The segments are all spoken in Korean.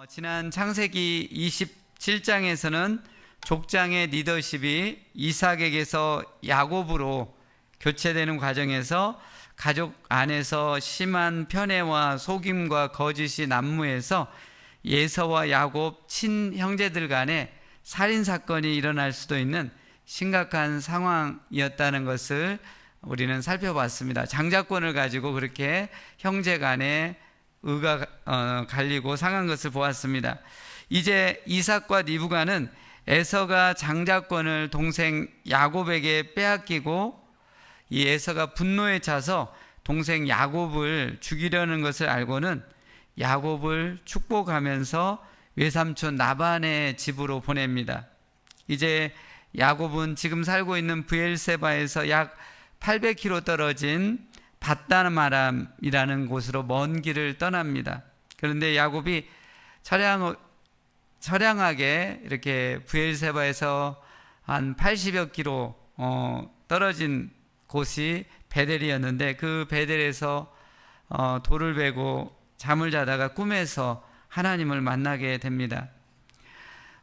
지난 창세기 27장에서는 족장의 리더십이 이삭에게서 야곱으로 교체되는 과정에서 가족 안에서 심한 편애와 속임과 거짓이 난무해서 에서와 야곱 친형제들 간에 살인사건이 일어날 수도 있는 심각한 상황이었다는 것을 우리는 살펴봤습니다. 장자권을 가지고 그렇게 형제 간에 의가 갈리고 상한 것을 보았습니다. 이제 이삭과 리브가는 에서가 장자권을 동생 야곱에게 빼앗기고 이 에서가 분노에 차서 동생 야곱을 죽이려는 것을 알고는 야곱을 축복하면서 외삼촌 라반의 집으로 보냅니다. 이제 야곱은 지금 살고 있는 브엘세바에서 약 800km 떨어진 밧다마람이라는 곳으로 먼 길을 떠납니다. 그런데 야곱이 처량하게 이렇게 브엘세바에서 한 80여 킬로 떨어진 곳이 베델이었는데 그 베델에서 돌을 베고 잠을 자다가 꿈에서 하나님을 만나게 됩니다.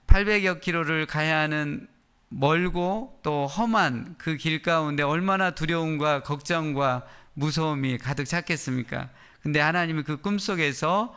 800여 킬로를 가야 하는 멀고 또 험한 그 길 가운데 얼마나 두려움과 걱정과 무서움이 가득 찼겠습니까? 근데 하나님이 그 꿈속에서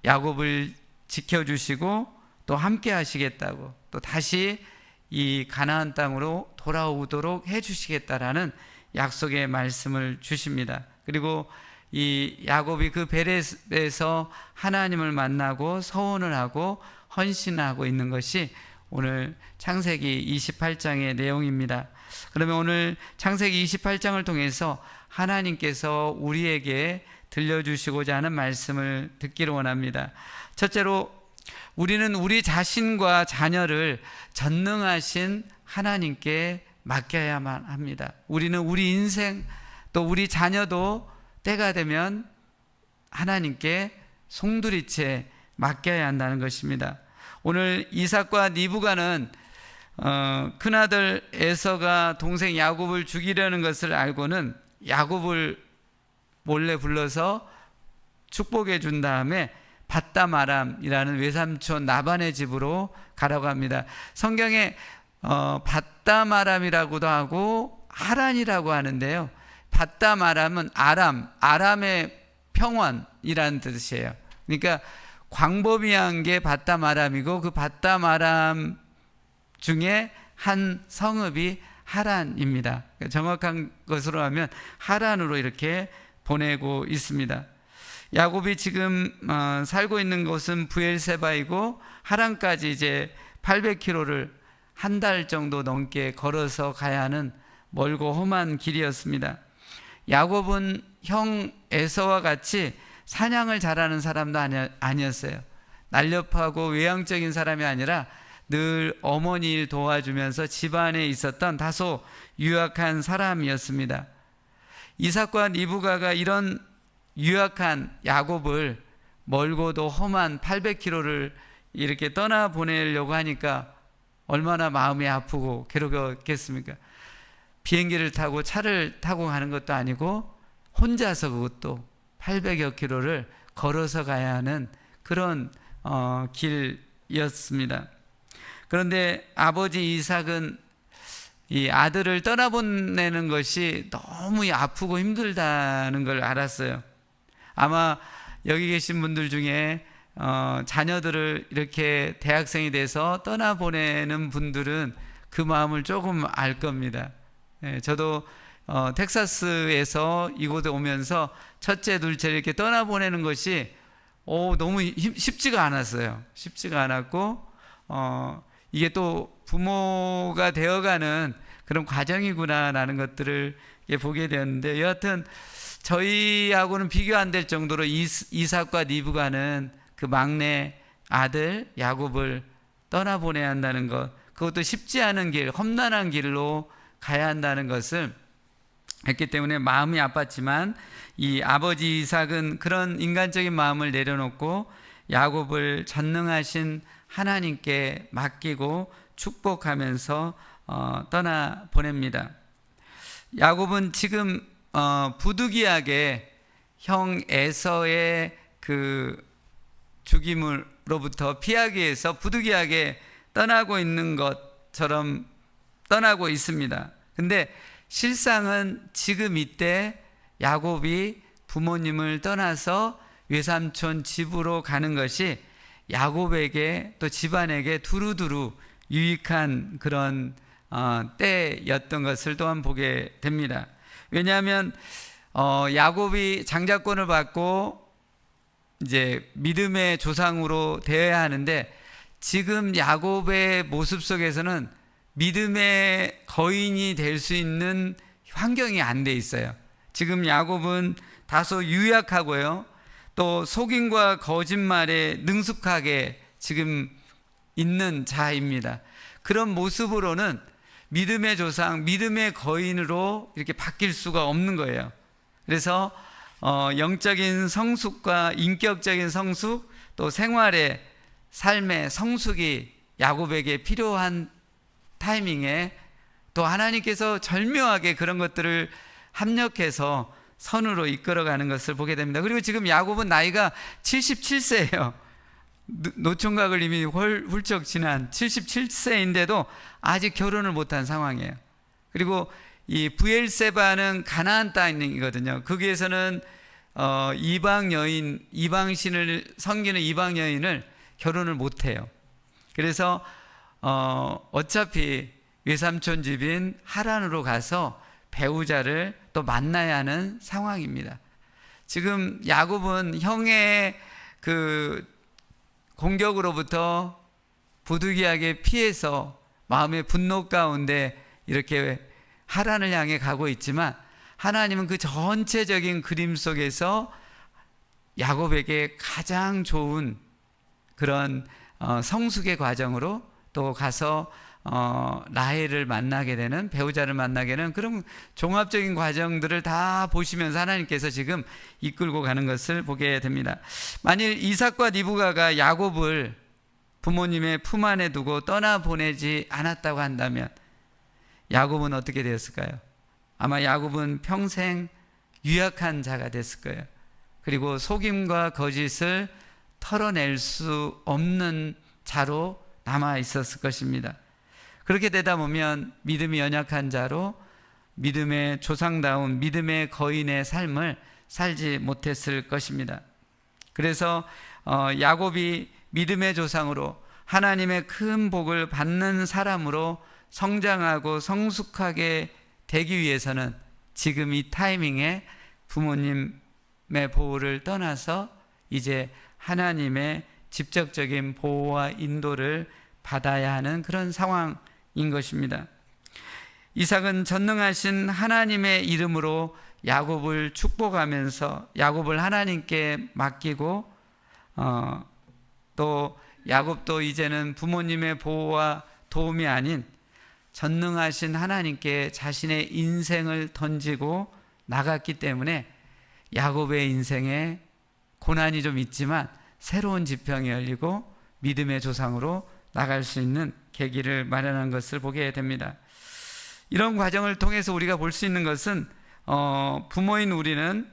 야곱을 지켜주시고 또 함께 하시겠다고 또 다시 이 가나안 땅으로 돌아오도록 해주시겠다라는 약속의 말씀을 주십니다. 그리고 이 야곱이 그 베델에서 하나님을 만나고 서원을 하고 헌신하고 있는 것이 오늘 창세기 28장의 내용입니다. 그러면 오늘 창세기 28장을 통해서 하나님께서 우리에게 들려주시고자 하는 말씀을 듣기를 원합니다. 첫째로 우리는 우리 자신과 자녀를 전능하신 하나님께 맡겨야만 합니다. 우리는 우리 인생 또 우리 자녀도 때가 되면 하나님께 송두리째 맡겨야 한다는 것입니다. 오늘 이삭과 리브가는 큰아들 에서가 동생 야곱을 죽이려는 것을 알고는 야곱을 몰래 불러서 축복해 준 다음에 밧다마람이라는 외삼촌 라반의 집으로 가라고 합니다. 성경에 밧다마람이라고도 하고 하란이라고 하는데요. 밧다마람은 아람의 평원이라는 뜻이에요. 그러니까 광범위한 게 밧다마람이고 그 밧다마람 중에 한 성읍이 하란입니다. 정확한 것으로 하면 하란으로 이렇게 보내고 있습니다. 야곱이 지금 살고 있는 곳은 브엘세바이고 하란까지 이제 800km를 한 달 정도 넘게 걸어서 가야 하는 멀고 험한 길이었습니다. 야곱은 형 에서와 같이 사냥을 잘하는 사람도 아니었어요. 날렵하고 외향적인 사람이 아니라 늘 어머니 일 도와주면서 집안에 있었던 다소 유약한 사람이었습니다. 이삭과 리브가가 이런 유약한 야곱을 멀고도 험한 800km를 이렇게 떠나보내려고 하니까 얼마나 마음이 아프고 괴롭겠습니까? 비행기를 타고 차를 타고 가는 것도 아니고 혼자서 그것도 800여 킬로를 걸어서 가야 하는 그런 길이었습니다. 그런데 아버지 이삭은 이 아들을 떠나보내는 것이 너무 아프고 힘들다는 걸 알았어요. 아마 여기 계신 분들 중에 자녀들을 이렇게 대학생이 돼서 떠나보내는 분들은 그 마음을 조금 알 겁니다. 저도 텍사스에서 이곳에 오면서 첫째, 둘째 이렇게 떠나보내는 것이 너무 쉽지가 않았어요. 쉽지가 않았고 이게 또 부모가 되어가는 그런 과정이구나라는 것들을 보게 되었는데 여하튼 저희하고는 비교 안 될 정도로 이삭과 리브가는 그 막내 아들 야곱을 떠나보내야 한다는 것, 그것도 쉽지 않은 길, 험난한 길로 가야 한다는 것을 했기 때문에 마음이 아팠지만 이 아버지 이삭은 그런 인간적인 마음을 내려놓고 야곱을 전능하신 하나님께 맡기고 축복하면서 떠나보냅니다. 야곱은 지금 부득이하게 형 에서의 그 죽임으로부터 피하기 위해서 부득이하게 떠나고 있는 것처럼 떠나고 있습니다. 근데 실상은 지금 이때 야곱이 부모님을 떠나서 외삼촌 집으로 가는 것이 야곱에게 또 집안에게 두루두루 유익한 그런 때였던 것을 또한 보게 됩니다. 왜냐하면 야곱이 장자권을 받고 이제 믿음의 조상으로 되어야 하는데 지금 야곱의 모습 속에서는 믿음의 거인이 될 수 있는 환경이 안 돼 있어요. 지금 야곱은 다소 유약하고요, 또 속임과 거짓말에 능숙하게 지금 있는 자입니다. 그런 모습으로는 믿음의 조상, 믿음의 거인으로 이렇게 바뀔 수가 없는 거예요. 그래서 영적인 성숙과 인격적인 성숙, 또 생활의 삶의 성숙이 야곱에게 필요한 타이밍에 또 하나님께서 절묘하게 그런 것들을 합력해서 선으로 이끌어가는 것을 보게 됩니다. 그리고 지금 야곱은 나이가 77세예요. 노총각을 이미 훌쩍 지난 77세인데도 아직 결혼을 못한 상황이에요. 그리고 이 브엘세바는 가나안 땅이거든요. 거기에서는 이방 여인, 이방신을 섬기는 이방 여인을 결혼을 못해요. 그래서 어차피 외삼촌 집인 하란으로 가서 배우자를 또 만나야 하는 상황입니다. 지금 야곱은 형의 그 공격으로부터 부득이하게 피해서 마음의 분노 가운데 이렇게 하란을 향해 가고 있지만 하나님은 그 전체적인 그림 속에서 야곱에게 가장 좋은 그런 성숙의 과정으로 또 가서 라헬을 만나게 되는, 배우자를 만나게 되는 그런 종합적인 과정들을 다 보시면서 하나님께서 지금 이끌고 가는 것을 보게 됩니다. 만일 이삭과 리브가가 야곱을 부모님의 품 안에 두고 떠나보내지 않았다고 한다면 야곱은 어떻게 되었을까요? 아마 야곱은 평생 유약한 자가 됐을 거예요. 그리고 속임과 거짓을 털어낼 수 없는 자로 남아 있었을 것입니다. 그렇게 되다 보면 믿음이 연약한 자로 믿음의 조상다운 믿음의 거인의 삶을 살지 못했을 것입니다. 그래서 야곱이 믿음의 조상으로 하나님의 큰 복을 받는 사람으로 성장하고 성숙하게 되기 위해서는 지금 이 타이밍에 부모님의 보호를 떠나서 이제 하나님의 직접적인 보호와 인도를 받아야 하는 그런 상황인 것입니다. 이삭은 전능하신 하나님의 이름으로 야곱을 축복하면서 야곱을 하나님께 맡기고 또 야곱도 이제는 부모님의 보호와 도움이 아닌 전능하신 하나님께 자신의 인생을 던지고 나갔기 때문에 야곱의 인생에 고난이 좀 있지만 새로운 지평이 열리고 믿음의 조상으로 나갈 수 있는 계기를 마련한 것을 보게 됩니다. 이런 과정을 통해서 우리가 볼 수 있는 것은 부모인 우리는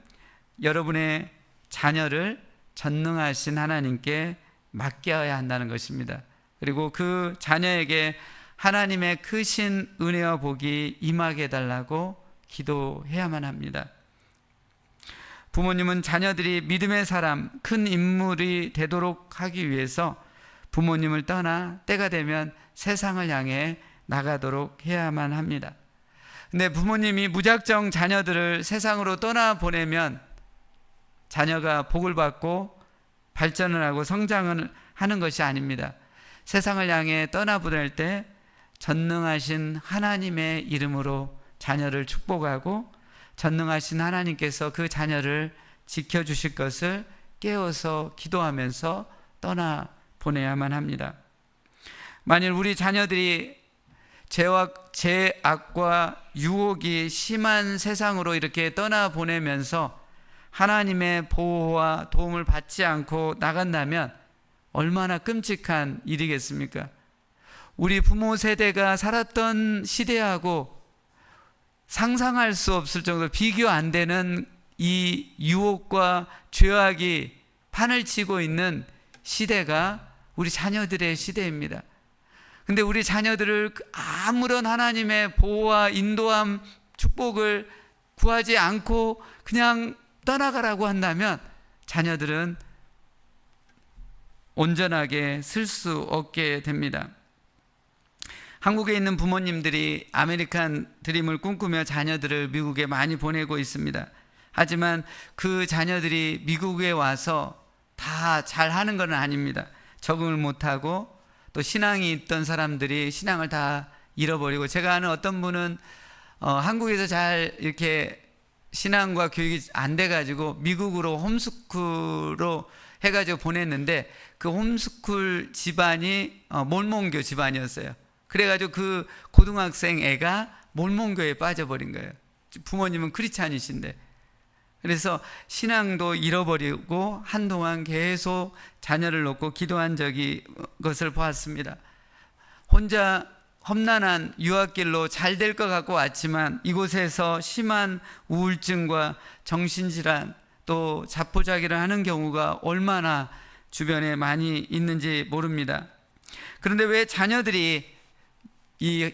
여러분의 자녀를 전능하신 하나님께 맡겨야 한다는 것입니다. 그리고 그 자녀에게 하나님의 크신 은혜와 복이 임하게 해달라고 기도해야만 합니다. 부모님은 자녀들이 믿음의 사람, 큰 인물이 되도록 하기 위해서 부모님을 떠나 때가 되면 세상을 향해 나가도록 해야만 합니다. 근데 부모님이 무작정 자녀들을 세상으로 떠나보내면 자녀가 복을 받고 발전을 하고 성장을 하는 것이 아닙니다. 세상을 향해 떠나보낼 때 전능하신 하나님의 이름으로 자녀를 축복하고 전능하신 하나님께서 그 자녀를 지켜주실 것을 깨워서 기도하면서 떠나보내야만 합니다. 만일 우리 자녀들이 죄악과 유혹이 심한 세상으로 이렇게 떠나보내면서 하나님의 보호와 도움을 받지 않고 나간다면 얼마나 끔찍한 일이겠습니까? 우리 부모 세대가 살았던 시대하고 상상할 수 없을 정도로 비교 안 되는 이 유혹과 죄악이 판을 치고 있는 시대가 우리 자녀들의 시대입니다. 근데 우리 자녀들을 아무런 하나님의 보호와 인도함, 축복을 구하지 않고 그냥 떠나가라고 한다면 자녀들은 온전하게 쓸 수 없게 됩니다. 한국에 있는 부모님들이 아메리칸 드림을 꿈꾸며 자녀들을 미국에 많이 보내고 있습니다. 하지만 그 자녀들이 미국에 와서 다 잘하는 건 아닙니다. 적응을 못하고 또 신앙이 있던 사람들이 신앙을 다 잃어버리고, 제가 아는 어떤 분은 한국에서 잘 이렇게 신앙과 교육이 안 돼가지고 미국으로 홈스쿨로 해가지고 보냈는데 그 홈스쿨 집안이 몰몬교 집안이었어요. 그래가지고 그 고등학생 애가 몰몬교에 빠져버린 거예요. 부모님은 크리스찬이신데. 그래서 신앙도 잃어버리고 한동안 계속 자녀를 놓고 기도한 것을 보았습니다. 혼자 험난한 유학길로 잘 될 것 같고 왔지만 이곳에서 심한 우울증과 정신질환 또 자포자기를 하는 경우가 얼마나 주변에 많이 있는지 모릅니다. 그런데 왜 자녀들이 이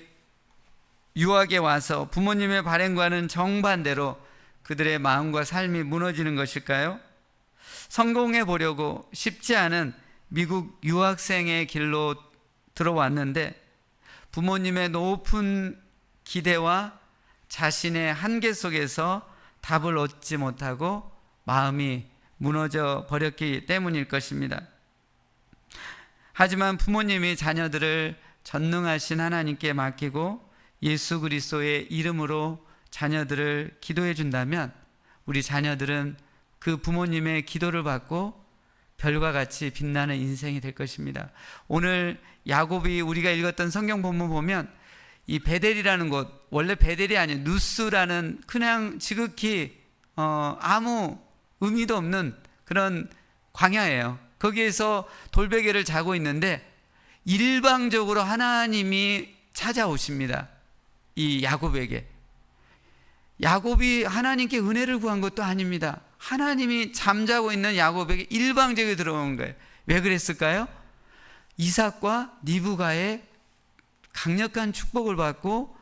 유학에 와서 부모님의 바람과는 정반대로 그들의 마음과 삶이 무너지는 것일까요? 성공해 보려고 쉽지 않은 미국 유학생의 길로 들어왔는데 부모님의 높은 기대와 자신의 한계 속에서 답을 얻지 못하고 마음이 무너져 버렸기 때문일 것입니다. 하지만 부모님이 자녀들을 전능하신 하나님께 맡기고 예수 그리스도의 이름으로 자녀들을 기도해 준다면 우리 자녀들은 그 부모님의 기도를 받고 별과 같이 빛나는 인생이 될 것입니다. 오늘 야곱이 우리가 읽었던 성경 본문 보면 이 베델이라는 곳, 원래 베델이 아니에요. 누스라는 그냥 지극히 아무 의미도 없는 그런 광야예요. 거기에서 돌베개를 자고 있는데 일방적으로 하나님이 찾아오십니다. 이 야곱에게. 야곱이 하나님께 은혜를 구한 것도 아닙니다. 하나님이 잠자고 있는 야곱에게 일방적으로 들어온 거예요. 왜 그랬을까요? 이삭과 리브가의 강력한 축복을 받고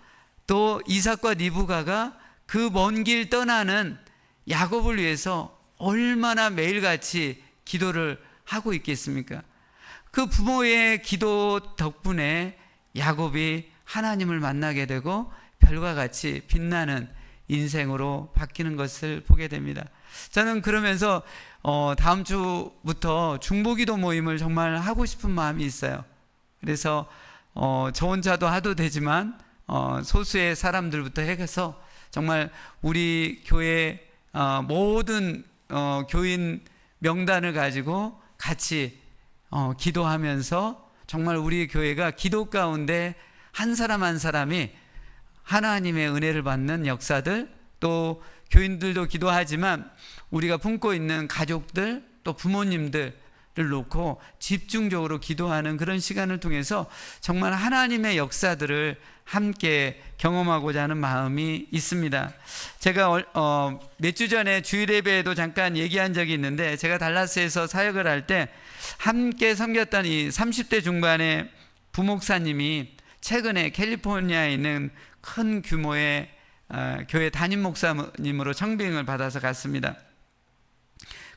또 이삭과 리브가가 그 먼 길 떠나는 야곱을 위해서 얼마나 매일같이 기도를 하고 있겠습니까? 그 부모의 기도 덕분에 야곱이 하나님을 만나게 되고 별과 같이 빛나는 인생으로 바뀌는 것을 보게 됩니다. 저는 그러면서 다음 주부터 중보기도 모임을 정말 하고 싶은 마음이 있어요. 그래서 저 혼자도 하도 되지만 소수의 사람들부터 해서 정말 우리 교회 모든 교인 명단을 가지고 같이 기도하면서 정말 우리 교회가 기도 가운데 한 사람 한 사람이 하나님의 은혜를 받는 역사들, 또 교인들도 기도하지만 우리가 품고 있는 가족들 또 부모님들을 놓고 집중적으로 기도하는 그런 시간을 통해서 정말 하나님의 역사들을 함께 경험하고자 하는 마음이 있습니다. 제가 몇 주 전에 주일 예배에도 잠깐 얘기한 적이 있는데, 제가 달라스에서 사역을 할 때 함께 섬겼던 이 30대 중반의 부목사님이 최근에 캘리포니아에 있는 큰 규모의 교회 담임 목사님으로 청빙을 받아서 갔습니다.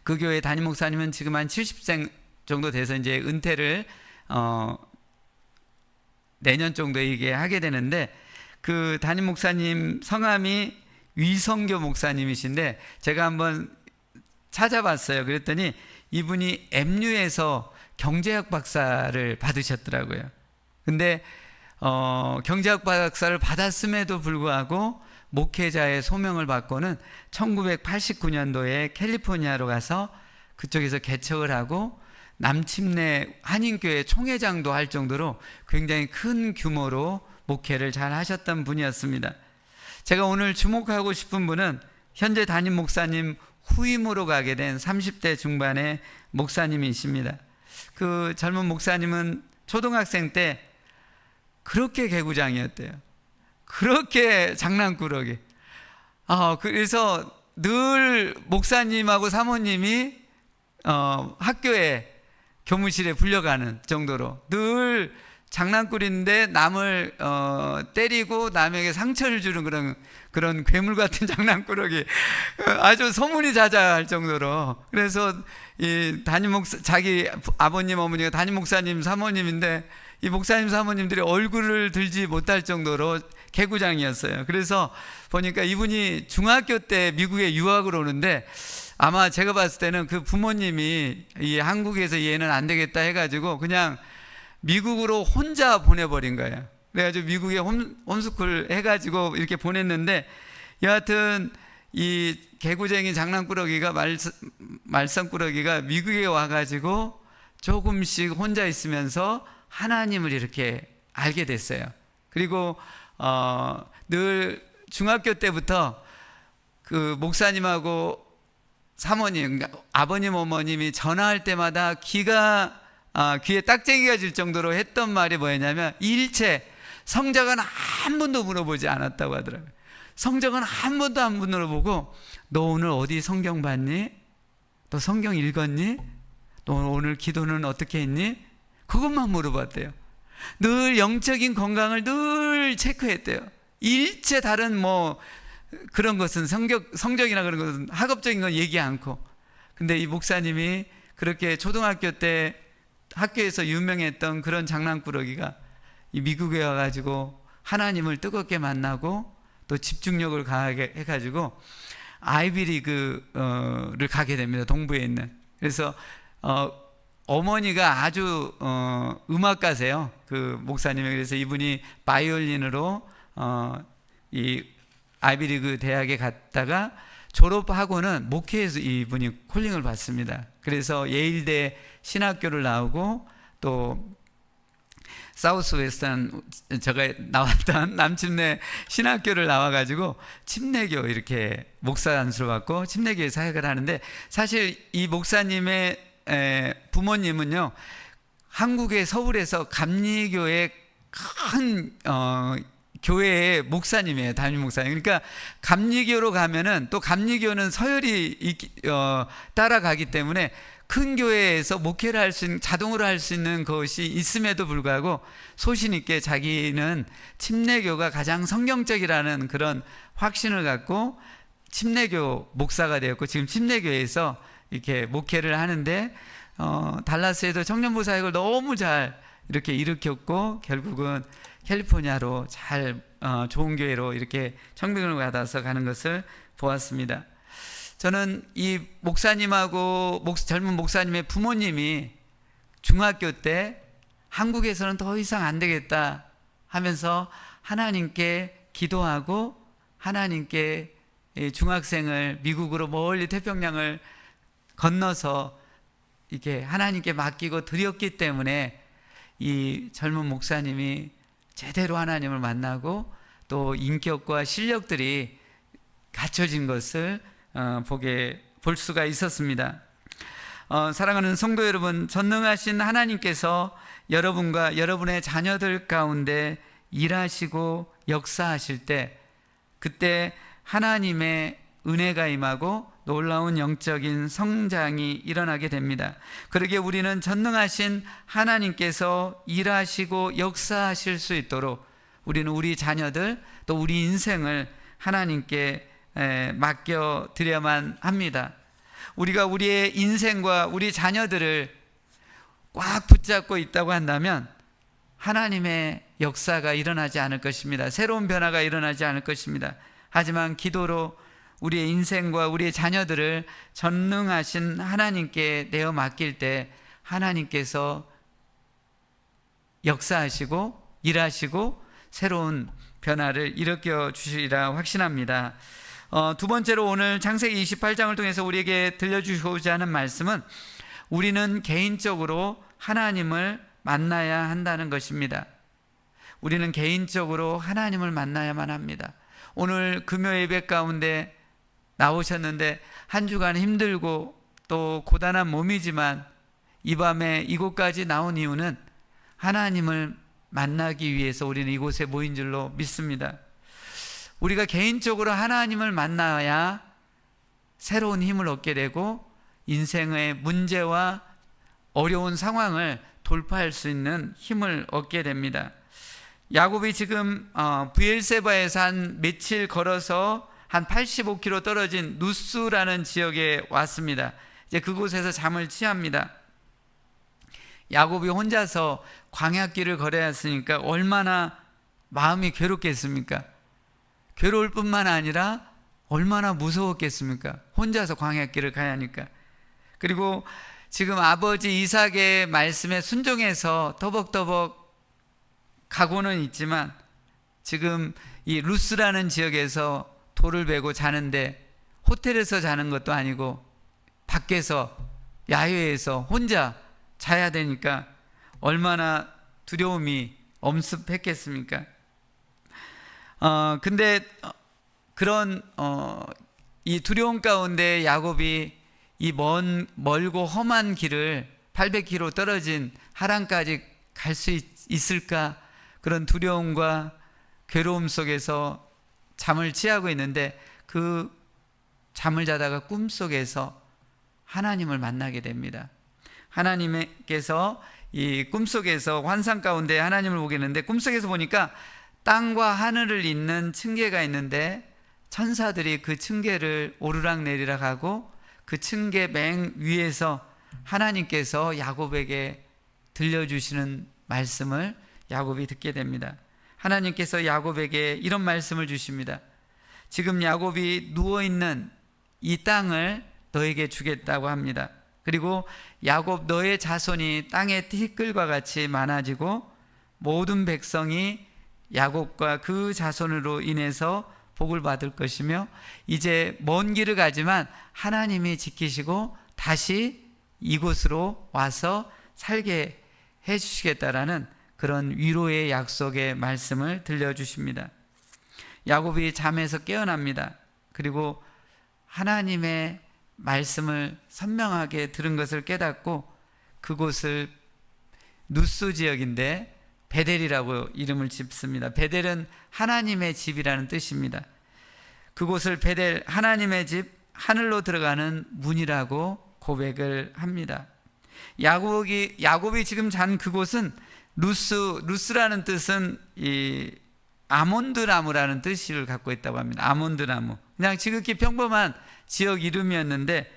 그 교회 담임 목사님은 지금 한 70세 정도 돼서 이제 은퇴를 내년 정도에 이게 하게 되는데, 그 담임 목사님 성함이 위성교 목사님이신데 제가 한번 찾아봤어요. 그랬더니 이분이 MU에서 경제학 박사를 받으셨더라고요. 근데 경제학 박사를 받았음에도 불구하고 목회자의 소명을 받고는 1989년도에 캘리포니아로 가서 그쪽에서 개척을 하고 남침내 한인교회 총회장도 할 정도로 굉장히 큰 규모로 목회를 잘 하셨던 분이었습니다. 제가 오늘 주목하고 싶은 분은 현재 담임 목사님 후임으로 가게 된 30대 중반의 목사님이십니다. 그 젊은 목사님은 초등학생 때 그렇게 개구장이었대요. 그렇게 장난꾸러기. 그래서 늘 목사님하고 사모님이 학교에 교무실에 불려가는 정도로 늘 장난꾸러기인데 남을 때리고 남에게 상처를 주는 그런 괴물 같은 장난꾸러기, 아주 소문이 자자할 정도로. 그래서 이 자기 아버님 어머니가 담임 목사님 사모님인데 이 목사님 사모님들이 얼굴을 들지 못할 정도로 개구장이었어요. 그래서 보니까 이분이 중학교 때 미국에 유학을 오는데 아마 제가 봤을 때는 그 부모님이 이 한국에서 얘는 안 되겠다 해가지고 그냥 미국으로 혼자 보내버린 거예요. 그래가지고 미국에 홈스쿨 해가지고 이렇게 보냈는데, 여하튼 이 개구쟁이 장난꾸러기가 말썽꾸러기가 미국에 와가지고 조금씩 혼자 있으면서 하나님을 이렇게 알게 됐어요. 그리고 늘 중학교 때부터 그 목사님하고 사모님, 아버님 어머님이 전화할 때마다 귀에 딱쟁이가 질 정도로 했던 말이 뭐였냐면, 일체 성적은 한 번도 물어보지 않았다고 하더라고요. 성적은 한 번도 안 물어보고, 너 오늘 어디 성경 봤니? 너 성경 읽었니? 너 오늘 기도는 어떻게 했니? 그것만 물어봤대요. 늘 영적인 건강을 늘 체크했대요. 일체 다른 그런 것은 성적이나 그런 것은 학업적인 건 얘기 않고. 근데 이 목사님이 그렇게 초등학교 때 학교에서 유명했던 그런 장난꾸러기가 이 미국에 와가지고 하나님을 뜨겁게 만나고 또 집중력을 가하게 해가지고 아이비리그를 가게 됩니다. 동부에 있는. 그래서 어머니가 아주 음악가세요. 그 목사님이. 그래서 이분이 바이올린으로 이 아이비리그 대학에 갔다가 졸업하고는 목회에서 이분이 콜링을 받습니다. 그래서 예일대 신학교를 나오고 또 사우스 웨스턴 제가 나왔던 남침내 신학교를 나와가지고 침례교 이렇게 목사 안수를 받고 침례교회 사역을 하는데, 사실 이 목사님의 부모님은요, 한국의 서울에서 감리교회 큰 교회의 목사님이에요. 담임 목사님. 그러니까 감리교로 가면은, 또 감리교는 서열이 따라가기 때문에 큰 교회에서 목회를 할 수 있는, 자동으로 할 수 있는 것이 있음에도 불구하고 소신 있게 자기는 침례교가 가장 성경적이라는 그런 확신을 갖고 침례교 목사가 되었고, 지금 침례교회에서 이렇게 목회를 하는데, 달라스에도 청년부 사역을 너무 잘 이렇게 일으켰고, 결국은 캘리포니아로 잘 좋은 교회로 이렇게 청빙을 받아서 가는 것을 보았습니다. 저는 이 목사님하고 젊은 목사님의 부모님이 중학교 때 한국에서는 더 이상 안 되겠다 하면서 하나님께 기도하고 하나님께 중학생을 미국으로 멀리 태평양을 건너서 이렇게 하나님께 맡기고 드렸기 때문에 이 젊은 목사님이 제대로 하나님을 만나고 또 인격과 실력들이 갖춰진 것을 볼 수가 있었습니다. 사랑하는 성도 여러분, 전능하신 하나님께서 여러분과 여러분의 자녀들 가운데 일하시고 역사하실 때, 그때 하나님의 은혜가 임하고 놀라운 영적인 성장이 일어나게 됩니다. 그러기에 우리는 전능하신 하나님께서 일하시고 역사하실 수 있도록 우리는 우리 자녀들 또 우리 인생을 하나님께 맡겨드려야만 합니다. 우리가 우리의 인생과 우리 자녀들을 꽉 붙잡고 있다고 한다면 하나님의 역사가 일어나지 않을 것입니다. 새로운 변화가 일어나지 않을 것입니다. 하지만 기도로 우리의 인생과 우리의 자녀들을 전능하신 하나님께 내어 맡길 때 하나님께서 역사하시고 일하시고 새로운 변화를 일으켜 주시리라 확신합니다. 두 번째로 오늘 창세기 28장을 통해서 우리에게 들려주고자 하는 말씀은 우리는 개인적으로 하나님을 만나야 한다는 것입니다. 우리는 개인적으로 하나님을 만나야만 합니다. 오늘 금요 예배 가운데 나오셨는데 한 주간 힘들고 또 고단한 몸이지만 이 밤에 이곳까지 나온 이유는 하나님을 만나기 위해서 우리는 이곳에 모인 줄로 믿습니다. 우리가 개인적으로 하나님을 만나야 새로운 힘을 얻게 되고 인생의 문제와 어려운 상황을 돌파할 수 있는 힘을 얻게 됩니다. 야곱이 지금 브엘세바에서 한 며칠 걸어서 한 85km 떨어진 누스라는 지역에 왔습니다. 이제 그곳에서 잠을 취합니다. 야곱이 혼자서 광야길을 걸어야 했으니까 얼마나 마음이 괴롭겠습니까? 괴로울 뿐만 아니라 얼마나 무서웠겠습니까? 혼자서 광야길을 가야 하니까. 그리고 지금 아버지 이삭의 말씀에 순종해서 터벅터벅 가고는 있지만 지금 이 루스라는 지역에서 돌을 베고 자는데 호텔에서 자는 것도 아니고 밖에서 야외에서 혼자 자야 되니까 얼마나 두려움이 엄습했겠습니까? 근데 그런 이 두려움 가운데 야곱이 이 멀고 험한 길을 800km 떨어진 하란까지 갈 수 있을까? 그런 두려움과 괴로움 속에서 잠을 취하고 있는데 그 잠을 자다가 꿈속에서 하나님을 만나게 됩니다. 하나님께서 이 꿈속에서 환상 가운데 하나님을 보게 되는데 꿈속에서 보니까 땅과 하늘을 잇는 층계가 있는데 천사들이 그 층계를 오르락내리락 하고 그 층계 맨 위에서 하나님께서 야곱에게 들려주시는 말씀을 야곱이 듣게 됩니다. 하나님께서 야곱에게 이런 말씀을 주십니다. 지금 야곱이 누워있는 이 땅을 너에게 주겠다고 합니다. 그리고 야곱 너의 자손이 땅의 티끌과 같이 많아지고 모든 백성이 야곱과 그 자손으로 인해서 복을 받을 것이며 이제 먼 길을 가지만 하나님이 지키시고 다시 이곳으로 와서 살게 해주시겠다라는 그런 위로의 약속의 말씀을 들려주십니다. 야곱이 잠에서 깨어납니다. 그리고 하나님의 말씀을 선명하게 들은 것을 깨닫고 그곳을 누스 지역인데 베델이라고 이름을 짓습니다. 베델은 하나님의 집이라는 뜻입니다. 그곳을 베델, 하나님의 집, 하늘로 들어가는 문이라고 고백을 합니다. 야곱이 지금 잔 그곳은 루스라는 뜻은 이 아몬드 나무라는 뜻을 갖고 있다고 합니다. 아몬드 나무. 그냥 지극히 평범한 지역 이름이었는데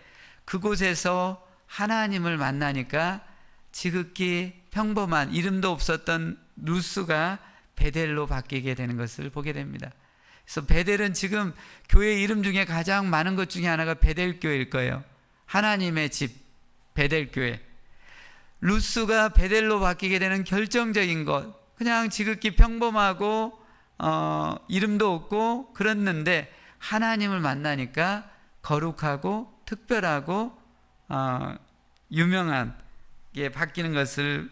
그곳에서 하나님을 만나니까 지극히 평범한 이름도 없었던 루스가 베델로 바뀌게 되는 것을 보게 됩니다. 그래서 베델은 지금 교회 이름 중에 가장 많은 것 중에 하나가 베델교회일 거예요. 하나님의 집, 베델교회. 루스가 베델로 바뀌게 되는 결정적인 것, 그냥 지극히 평범하고 이름도 없고 그랬는데 하나님을 만나니까 거룩하고 특별하고 유명한 게 바뀌는 것을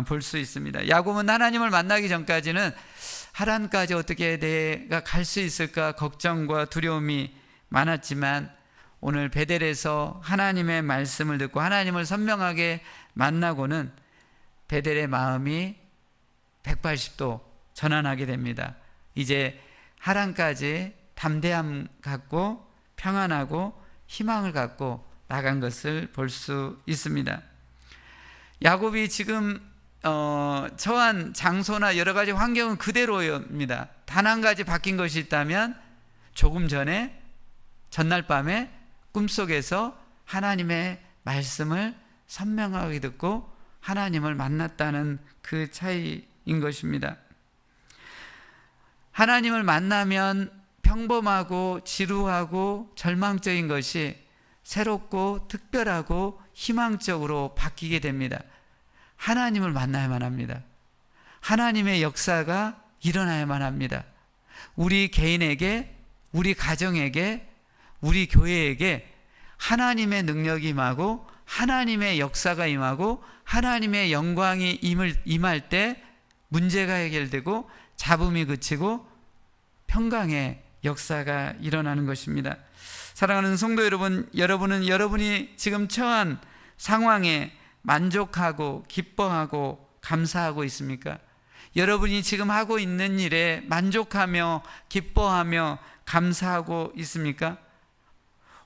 볼 수 있습니다. 야곱은 하나님을 만나기 전까지는 하란까지 어떻게 내가 갈 수 있을까 걱정과 두려움이 많았지만 오늘 베델에서 하나님의 말씀을 듣고 하나님을 선명하게 만나고는 베델의 마음이 180도 전환하게 됩니다. 이제 하란까지 담대함 갖고 평안하고 희망을 갖고 나간 것을 볼 수 있습니다. 야곱이 지금 처한 장소나 여러 가지 환경은 그대로입니다. 단 한 가지 바뀐 것이 있다면 조금 전에 전날 밤에 꿈속에서 하나님의 말씀을 선명하게 듣고 하나님을 만났다는 그 차이인 것입니다. 하나님을 만나면 평범하고 지루하고 절망적인 것이 새롭고 특별하고 희망적으로 바뀌게 됩니다. 하나님을 만나야만 합니다. 하나님의 역사가 일어나야만 합니다. 우리 개인에게, 우리 가정에게, 우리 교회에게 하나님의 능력이 임하고 하나님의 역사가 임하고 하나님의 영광이 임할 때 문제가 해결되고 잡음이 그치고 평강의 역사가 일어나는 것입니다. 사랑하는 성도 여러분, 여러분은 여러분이 지금 처한 상황에 만족하고 기뻐하고 감사하고 있습니까? 여러분이 지금 하고 있는 일에 만족하며 기뻐하며 감사하고 있습니까?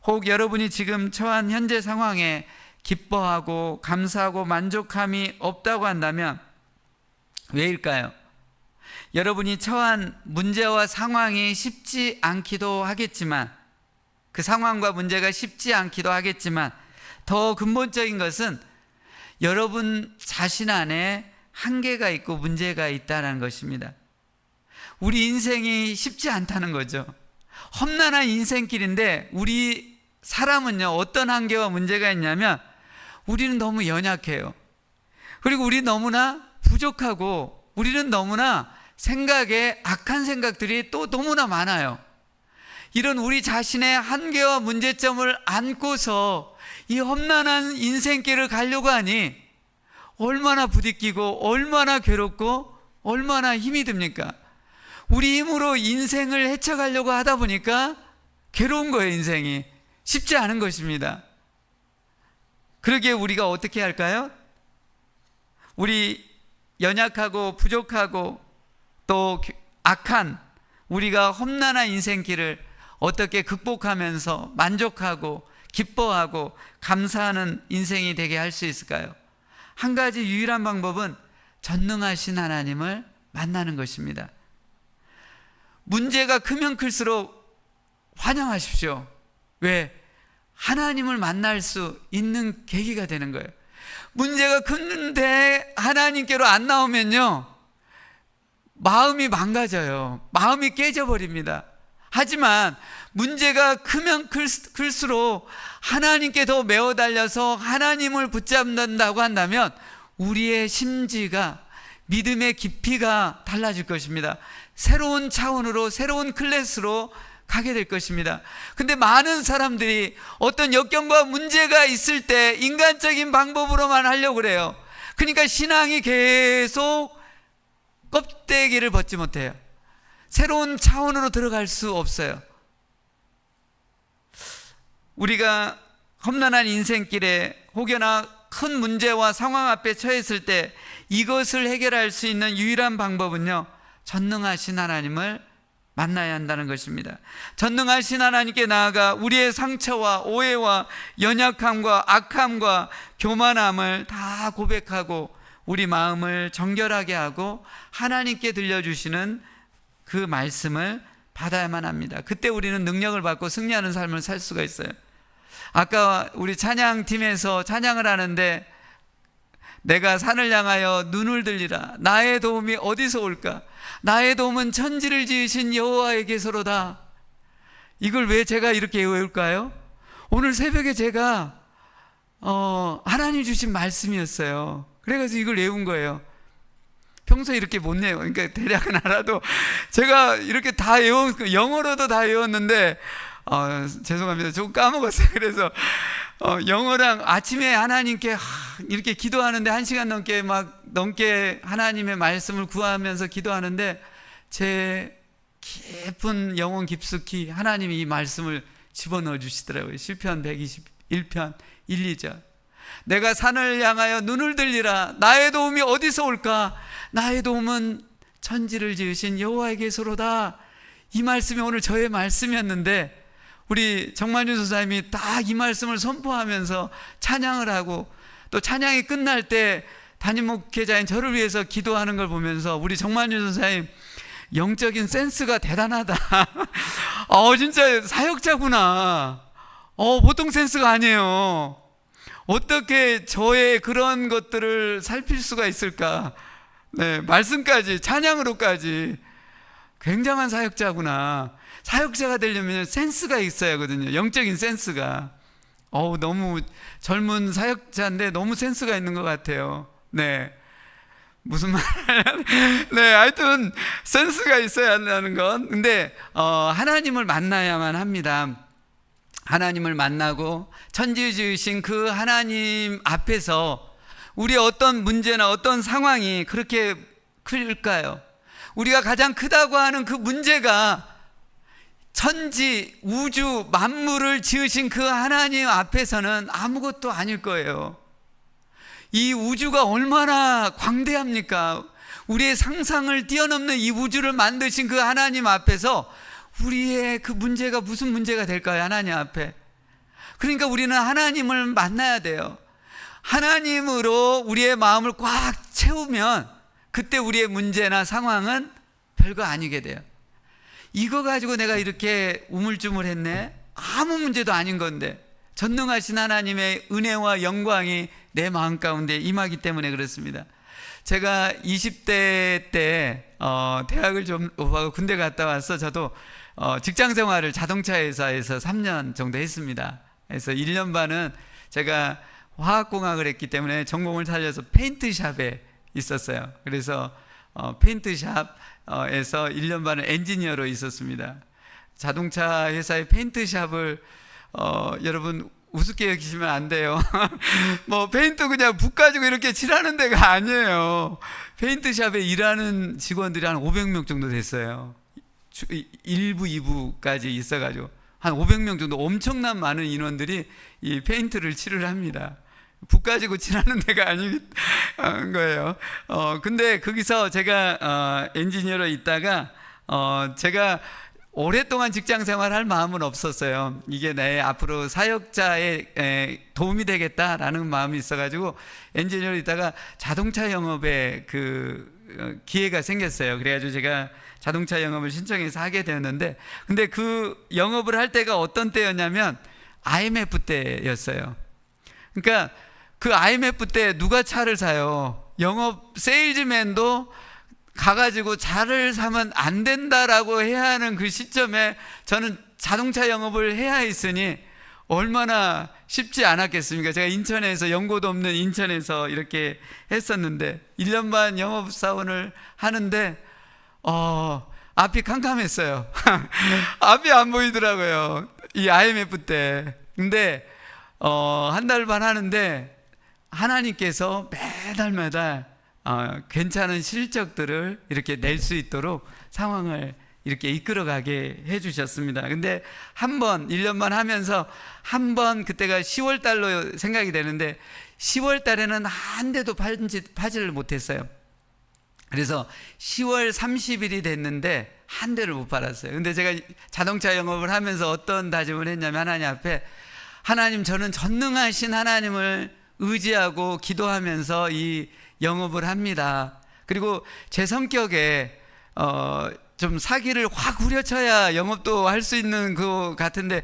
혹 여러분이 지금 처한 현재 상황에 기뻐하고 감사하고 만족함이 없다고 한다면 왜일까요? 여러분이 처한 문제와 상황이 쉽지 않기도 하겠지만, 그 상황과 문제가 쉽지 않기도 하겠지만, 더 근본적인 것은 여러분 자신 안에 한계가 있고 문제가 있다는 것입니다. 우리 인생이 쉽지 않다는 거죠. 험난한 인생길인데 우리 사람은요, 어떤 한계와 문제가 있냐면 우리는 너무 연약해요. 그리고 우리 너무나 부족하고 우리는 너무나 생각에 악한 생각들이 또 너무나 많아요. 이런 우리 자신의 한계와 문제점을 안고서 이 험난한 인생길을 가려고 하니 얼마나 부딪히고 얼마나 괴롭고 얼마나 힘이 듭니까? 우리 힘으로 인생을 헤쳐가려고 하다 보니까 괴로운 거예요. 인생이 쉽지 않은 것입니다. 그러기에 우리가 어떻게 할까요? 우리 연약하고 부족하고 또 악한 우리가 험난한 인생길을 어떻게 극복하면서 만족하고 기뻐하고 감사하는 인생이 되게 할 수 있을까요? 한 가지 유일한 방법은 전능하신 하나님을 만나는 것입니다. 문제가 크면 클수록 환영하십시오. 왜? 하나님을 만날 수 있는 계기가 되는 거예요. 문제가 큰데 하나님께로 안 나오면요, 마음이 망가져요. 마음이 깨져버립니다. 하지만 문제가 크면 클수록 하나님께 더 매어 달려서 하나님을 붙잡는다고 한다면 우리의 심지가, 믿음의 깊이가 달라질 것입니다. 새로운 차원으로, 새로운 클래스로 가게 될 것입니다. 근데 많은 사람들이 어떤 역경과 문제가 있을 때 인간적인 방법으로만 하려고 그래요. 그러니까 신앙이 계속 껍데기를 벗지 못해요. 새로운 차원으로 들어갈 수 없어요. 우리가 험난한 인생길에 혹여나 큰 문제와 상황 앞에 처했을 때 이것을 해결할 수 있는 유일한 방법은요, 전능하신 하나님을 만나야 한다는 것입니다. 전능하신 하나님께 나아가 우리의 상처와 오해와 연약함과 악함과 교만함을 다 고백하고 우리 마음을 정결하게 하고 하나님께 들려주시는 그 말씀을 받아야만 합니다. 그때 우리는 능력을 받고 승리하는 삶을 살 수가 있어요. 아까 우리 찬양팀에서 찬양을 하는데, 내가 산을 향하여 눈을 들리라. 나의 도움이 어디서 올까? 나의 도움은 천지를 지으신 여호와에게서로다. 이걸 왜 제가 이렇게 외울까요? 오늘 새벽에 제가 하나님 주신 말씀이었어요. 그래가지고 이걸 외운 거예요. 평소에 이렇게 못 내요. 그러니까 대략은 알아도 제가 이렇게 다 영어로도 다 외웠는데 죄송합니다. 조금 까먹었어요. 그래서 영어랑 아침에 하나님께 이렇게 기도하는데 1시간 넘게 하나님의 말씀을 구하면서 기도하는데 제 깊은 영혼 깊숙이 하나님이 이 말씀을 집어넣어 주시더라고요. 시편 121편 1, 2절. 내가 산을 향하여 눈을 들리라. 나의 도움이 어디서 올까? 나의 도움은 천지를 지으신 여호와에게서로다. 이 말씀이 오늘 저의 말씀이었는데 우리 정만준 선사님이 딱 이 말씀을 선포하면서 찬양을 하고 또 찬양이 끝날 때 담임 목회자인 저를 위해서 기도하는 걸 보면서 우리 정만준 선사님 영적인 센스가 대단하다. 진짜 사역자구나. 보통 센스가 아니에요. 어떻게 저의 그런 것들을 살필 수가 있을까? 네, 말씀까지 찬양으로까지 굉장한 사역자구나. 사역자가 되려면 센스가 있어야 하거든요. 영적인 센스가. 너무 젊은 사역자인데 너무 센스가 있는 것 같아요. 네. 무슨 말? 네, 하여튼 센스가 있어야 한다는 건. 근데 하나님을 만나야만 합니다. 하나님을 만나고 천지 지으신 그 하나님 앞에서 우리 어떤 문제나 어떤 상황이 그렇게 클까요? 우리가 가장 크다고 하는 그 문제가 천지, 우주, 만물을 지으신 그 하나님 앞에서는 아무것도 아닐 거예요. 이 우주가 얼마나 광대합니까? 우리의 상상을 뛰어넘는 이 우주를 만드신 그 하나님 앞에서 우리의 그 문제가 무슨 문제가 될까요? 하나님 앞에. 그러니까 우리는 하나님을 만나야 돼요. 하나님으로 우리의 마음을 꽉 채우면 그때 우리의 문제나 상황은 별거 아니게 돼요. 이거 가지고 내가 이렇게 우물쭈물했네? 아무 문제도 아닌 건데 전능하신 하나님의 은혜와 영광이 내 마음 가운데 임하기 때문에 그렇습니다. 제가 20대 때 대학을 좀 졸업하고 군대 갔다 와서 저도 직장 생활을 자동차 회사에서 3년 정도 했습니다. 그래서 1년 반은 제가 화학공학을 했기 때문에 전공을 살려서 페인트샵에 있었어요. 그래서 페인트샵에서 1년 반을 엔지니어로 있었습니다. 자동차 회사의 페인트샵을 여러분 우습게 여기시면 안 돼요. 뭐 페인트 그냥 붓 가지고 이렇게 칠하는 데가 아니에요. 페인트샵에 일하는 직원들이 한 500명 정도 됐어요. 1부, 2부까지 있어가지고 한 500명 정도 엄청난 많은 인원들이 이 페인트를 칠을 합니다. 붓 가지고 칠하는 데가 아닌 거예요. 근데 거기서 제가 엔지니어로 있다가 제가 오랫동안 직장 생활할 마음은 없었어요. 이게 내 앞으로 사역자에 도움이 되겠다라는 마음이 있어가지고 엔지니어로 있다가 자동차 영업에 그 기회가 생겼어요. 그래가지고 제가 자동차 영업을 신청해서 하게 되었는데, 근데 그 영업을 할 때가 어떤 때였냐면 IMF 때였어요. 그러니까 그 IMF 때 누가 차를 사요? 영업 세일즈맨도 가가지고 차를 사면 안 된다라고 해야 하는 그 시점에 저는 자동차 영업을 해야 했으니 얼마나 쉽지 않았겠습니까? 제가 인천에서, 연고도 없는 인천에서 이렇게 했었는데 1년 반 영업사원을 하는데 앞이 캄캄했어요. 앞이 안 보이더라고요, 이 IMF 때. 근데 한 달 반 하는데 하나님께서 매달 괜찮은 실적들을 이렇게 낼 수 있도록 상황을 이렇게 이끌어가게 해주셨습니다. 근데 한 번 1년만 하면서 한 번, 그때가 10월 달로 생각이 되는데 10월 달에는 한 대도 파지를 못했어요. 그래서 10월 30일이 됐는데 한 대를 못 팔았어요. 근데 제가 자동차 영업을 하면서 어떤 다짐을 했냐면 하나님 앞에, 하나님, 저는 전능하신 하나님을 의지하고 기도하면서 이 영업을 합니다. 그리고 제 성격에 좀 사기를 확 후려쳐야 영업도 할 수 있는 것 같은데,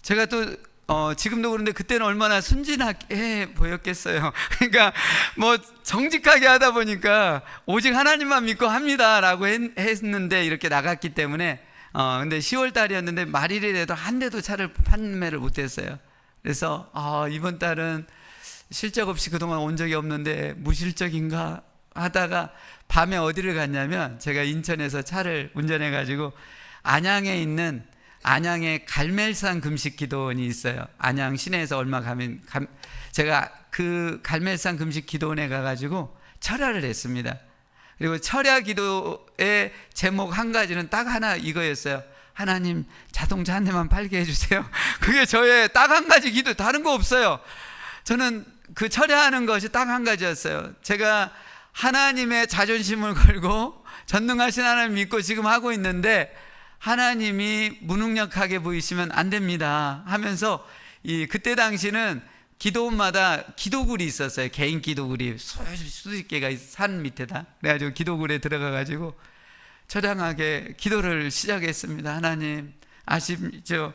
제가 또 지금도 그런데 그때는 얼마나 순진하게 보였겠어요. 그러니까 뭐 정직하게 하다 보니까 오직 하나님만 믿고 합니다라고 했는데 이렇게 나갔기 때문에 근데 10월 달이었는데 말일이라도 한 대도 차를 판매를 못했어요. 그래서 이번 달은 실적 없이 그동안 온 적이 없는데 무실적인가 하다가 밤에 어디를 갔냐면, 제가 인천에서 차를 운전해 가지고 안양에 있는 안양에 갈멜산 금식기도원이 있어요. 안양 시내에서 얼마 가면 제가 그 갈멜산 금식기도원에 가가지고 철야를 했습니다. 그리고 철야 기도의 제목 한 가지는 딱 하나 이거였어요. 하나님, 자동차 한 대만 팔게 해주세요. 그게 저의 딱 한 가지 기도, 다른 거 없어요. 저는 그 철야하는 것이 딱 한 가지였어요. 제가 하나님의 자존심을 걸고 전능하신 하나님 믿고 지금 하고 있는데 하나님이 무능력하게 보이시면 안 됩니다 하면서, 그때 당시는 기도원마다 기도굴이 있었어요. 개인 기도굴이 수십 개가 산 밑에다. 그래가지고 기도굴에 들어가가지고 처량하게 기도를 시작했습니다. 하나님, 아시죠?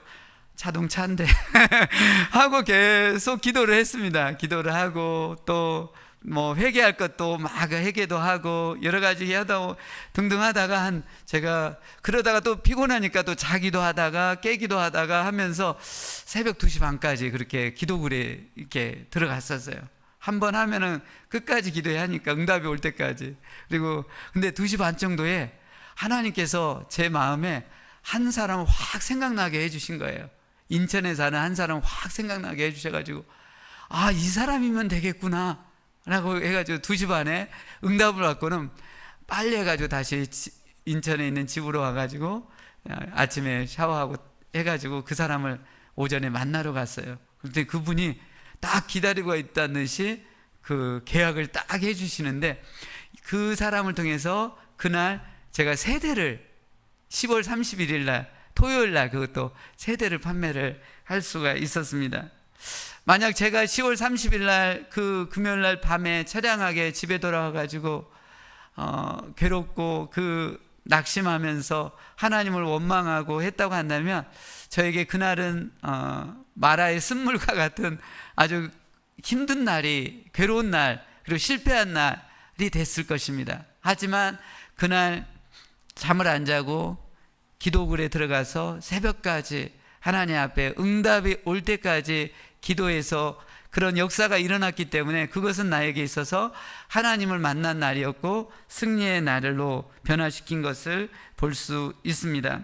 자동차 한 대 하고 계속 기도를 했습니다. 기도를 하고 또 뭐 회개할 것도 막 회개도 하고 여러 가지 하다 등등 하다가 제가 그러다가 또 피곤하니까 또 자기도 하다가 깨기도 하다가 하면서 새벽 2시 반까지 그렇게 기도굴에 이렇게 들어갔었어요. 한 번 하면은 끝까지 기도해야 하니까, 응답이 올 때까지. 그리고 근데 2시 반 정도에 하나님께서 제 마음에 한 사람을 확 생각나게 해주신 거예요. 인천에 사는 한 사람을 확 생각나게 해주셔가지고, 이 사람이면 되겠구나 라고 해가지고 2시 반에 응답을 받고는 빨리 해가지고 다시 인천에 있는 집으로 와가지고 아침에 샤워하고 해가지고 그 사람을 오전에 만나러 갔어요. 그런데 그분이 딱 기다리고 있다는 듯이 그 계약을 딱 해주시는데, 그 사람을 통해서 그날 제가 세대를 10월 31일 날 토요일 날 그것도 세대를 판매를 할 수가 있었습니다. 만약 제가 10월 30일 날 그 금요일 날 밤에 처량하게 집에 돌아와 가지고 괴롭고 낙심하면서 하나님을 원망하고 했다고 한다면 저에게 그날은 마라의 쓴물과 같은 아주 힘든 날이, 괴로운 날, 그리고 실패한 날이 됐을 것입니다. 하지만 그날 잠을 안 자고 기도굴에 들어가서 새벽까지 하나님 앞에 응답이 올 때까지 기도해서 그런 역사가 일어났기 때문에 그것은 나에게 있어서 하나님을 만난 날이었고 승리의 날로 변화시킨 것을 볼 수 있습니다.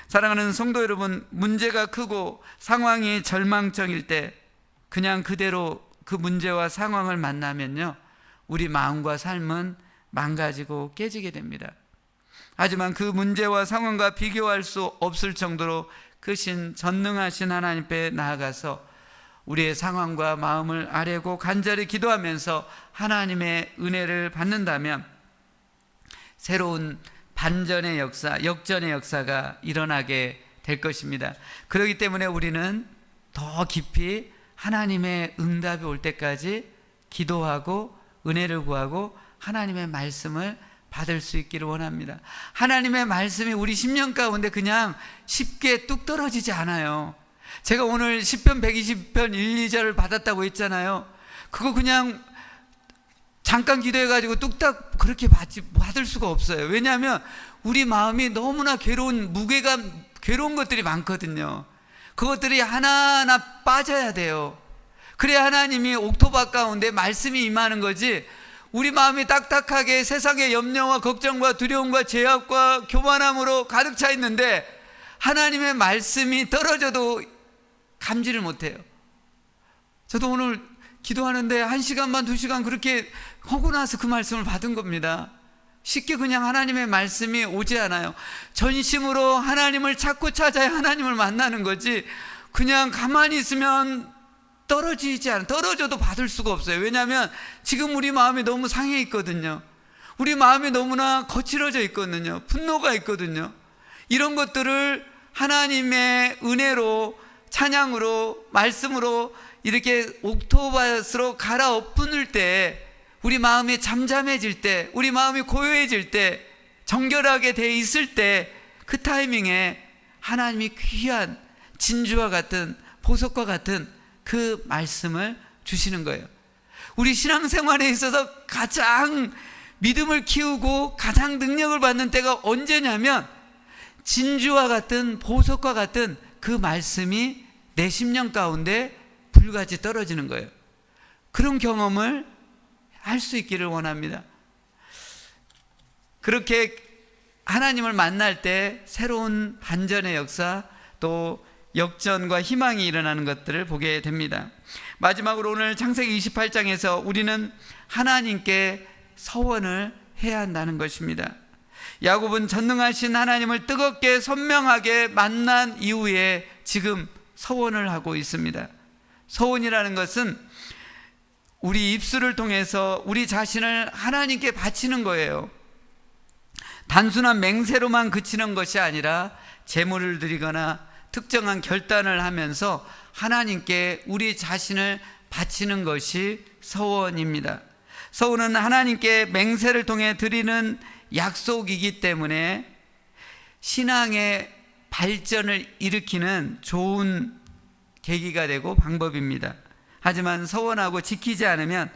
사랑하는 성도 여러분, 문제가 크고 상황이 절망적일 때 그냥 그대로 그 문제와 상황을 만나면요, 우리 마음과 삶은 망가지고 깨지게 됩니다. 하지만 그 문제와 상황과 비교할 수 없을 정도로 크신 전능하신 하나님 앞에 나아가서 우리의 상황과 마음을 아뢰고 간절히 기도하면서 하나님의 은혜를 받는다면 새로운 반전의 역사, 역전의 역사가 일어나게 될 것입니다. 그렇기 때문에 우리는 더 깊이 하나님의 응답이 올 때까지 기도하고 은혜를 구하고 하나님의 말씀을 받을 수 있기를 원합니다. 하나님의 말씀이 우리 심령 가운데 그냥 쉽게 뚝 떨어지지 않아요. 제가 오늘 시편 120편 1, 2절을 받았다고 했잖아요. 그거 그냥 잠깐 기도해가지고 뚝딱 그렇게 받을 수가 없어요. 왜냐하면 우리 마음이 너무나 무게감, 괴로운 것들이 많거든요. 그것들이 하나하나 빠져야 돼요. 그래야 하나님이 옥토바 가운데 말씀이 임하는 거지, 우리 마음이 딱딱하게 세상의 염려와 걱정과 두려움과 죄악과 교만함으로 가득 차 있는데 하나님의 말씀이 떨어져도 감지를 못해요. 저도 오늘 기도하는데 1시간만 2시간 그렇게 하고 나서 그 말씀을 받은 겁니다. 쉽게 그냥 하나님의 말씀이 오지 않아요. 전심으로 하나님을 찾고 찾아야 하나님을 만나는 거지, 그냥 가만히 있으면 떨어져도 받을 수가 없어요. 왜냐하면 지금 우리 마음이 너무 상해 있거든요. 우리 마음이 너무나 거칠어져 있거든요. 분노가 있거든요. 이런 것들을 하나님의 은혜로, 찬양으로, 말씀으로 이렇게 옥토밭으로 갈아엎을 때, 우리 마음이 잠잠해질 때, 우리 마음이 고요해질 때, 정결하게 돼 있을 때, 그 타이밍에 하나님이 귀한 진주와 같은, 보석과 같은 그 말씀을 주시는 거예요. 우리 신앙생활에 있어서 가장 믿음을 키우고 가장 능력을 받는 때가 언제냐면 진주와 같은, 보석과 같은 그 말씀이 내 심령 가운데 불같이 떨어지는 거예요. 그런 경험을 할 수 있기를 원합니다. 그렇게 하나님을 만날 때 새로운 반전의 역사, 또 역전과 희망이 일어나는 것들을 보게 됩니다. 마지막으로 오늘 창세기 28장에서 우리는 하나님께 서원을 해야 한다는 것입니다. 야곱은 전능하신 하나님을 뜨겁게 선명하게 만난 이후에 지금 서원을 하고 있습니다. 서원이라는 것은 우리 입술을 통해서 우리 자신을 하나님께 바치는 거예요. 단순한 맹세로만 그치는 것이 아니라 제물을 드리거나 특정한 결단을 하면서 하나님께 우리 자신을 바치는 것이 서원입니다. 서원은 하나님께 맹세를 통해 드리는 약속이기 때문에 신앙의 발전을 일으키는 좋은 계기가 되고 방법입니다. 하지만 서원하고 지키지 않으면